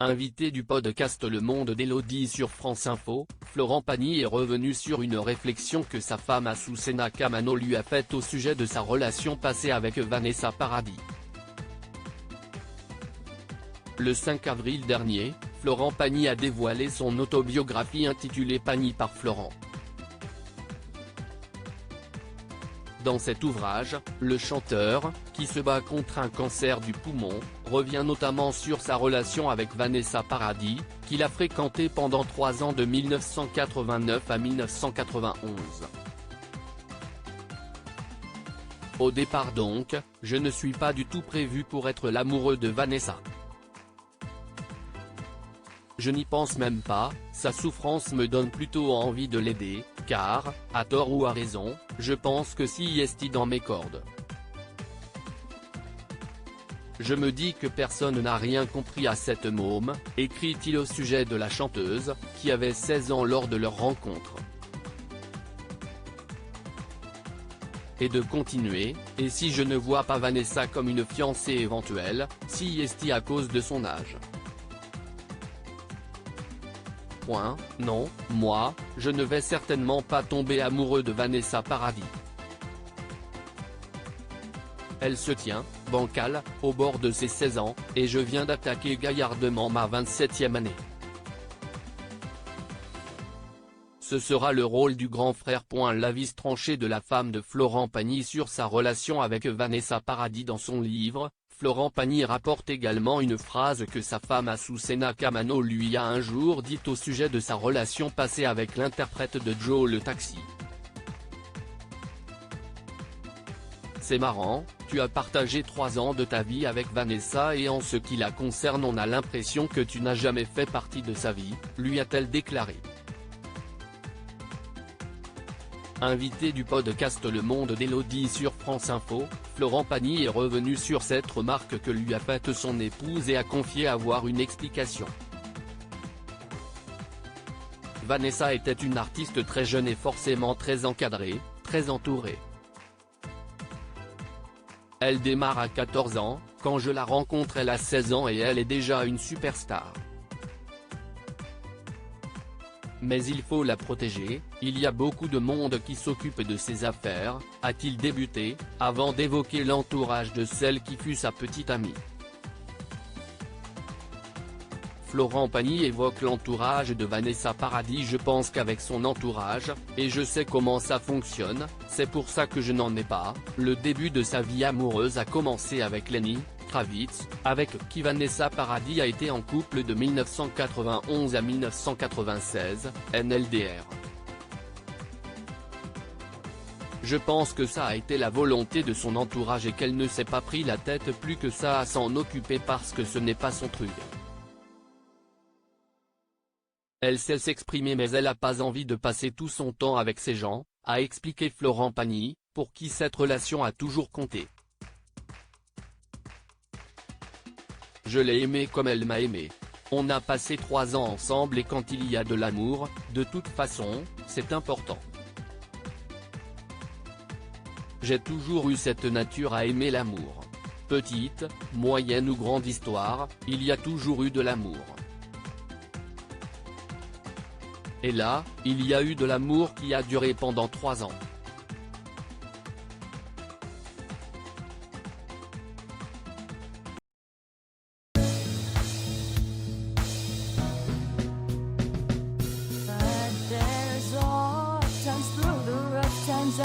Invité du podcast Le Monde d'Élodie sur France Info, Florent Pagny est revenu sur une réflexion que sa femme Azucena Kamano lui a faite au sujet de sa relation passée avec Vanessa Paradis. Le 5 avril dernier, Florent Pagny a dévoilé son autobiographie intitulée Pagny par Florent. Dans cet ouvrage, le chanteur, qui se bat contre un cancer du poumon, revient notamment sur sa relation avec Vanessa Paradis, qu'il a fréquentée pendant 3 ans de 1989 à 1991. Au départ donc, je ne suis pas du tout prévu pour être l'amoureux de Vanessa. Je n'y pense même pas, sa souffrance me donne plutôt envie de l'aider, car, à tort ou à raison, je pense que si est dans mes cordes. Je me dis que personne n'a rien compris à cette môme, écrit-il au sujet de la chanteuse, qui avait 16 ans lors de leur rencontre. Et de continuer, et si je ne vois pas Vanessa comme une fiancée éventuelle, si est à cause de son âge. Non, moi, je ne vais certainement pas tomber amoureux de Vanessa Paradis. Elle se tient, bancale, au bord de ses 16 ans, et je viens d'attaquer gaillardement ma 27e année. Ce sera le rôle du grand frère. L'avis tranché de la femme de Florent Pagny sur sa relation avec Vanessa Paradis. Dans son livre, Florent Pagny rapporte également une phrase que sa femme Azucena Kamano lui a un jour dite au sujet de sa relation passée avec l'interprète de Joe le Taxi. C'est marrant, tu as partagé 3 ans de ta vie avec Vanessa et en ce qui la concerne on a l'impression que tu n'as jamais fait partie de sa vie, lui a-t-elle déclaré. Invité du podcast Le Monde d'Élodie sur France Info, Florent Pagny est revenu sur cette remarque que lui a faite son épouse et a confié avoir une explication. Vanessa était une artiste très jeune et forcément très encadrée, très entourée. Elle démarre à 14 ans, quand je la rencontre elle a 16 ans et elle est déjà une superstar. Mais il faut la protéger, il y a beaucoup de monde qui s'occupe de ses affaires, a-t-il débuté, avant d'évoquer l'entourage de celle qui fut sa petite amie. Florent Pagny évoque l'entourage de Vanessa Paradis. Je pense qu'avec son entourage, et je sais comment ça fonctionne, c'est pour ça que je n'en ai pas. Le début de sa vie amoureuse a commencé avec Lenny Kravitz, avec qui Vanessa Paradis a été en couple de 1991 à 1996, NLDR. Je pense que ça a été la volonté de son entourage et qu'elle ne s'est pas pris la tête plus que ça à s'en occuper parce que ce n'est pas son truc. Elle sait s'exprimer mais elle n'a pas envie de passer tout son temps avec ces gens, a expliqué Florent Pagny, pour qui cette relation a toujours compté. Je l'ai aimée comme elle m'a aimé. On a passé 3 ans ensemble et quand il y a de l'amour, de toute façon, c'est important. J'ai toujours eu cette nature à aimer l'amour. Petite, moyenne ou grande histoire, il y a toujours eu de l'amour. Et là, il y a eu de l'amour qui a duré pendant 3 ans. But there's all times through the rough times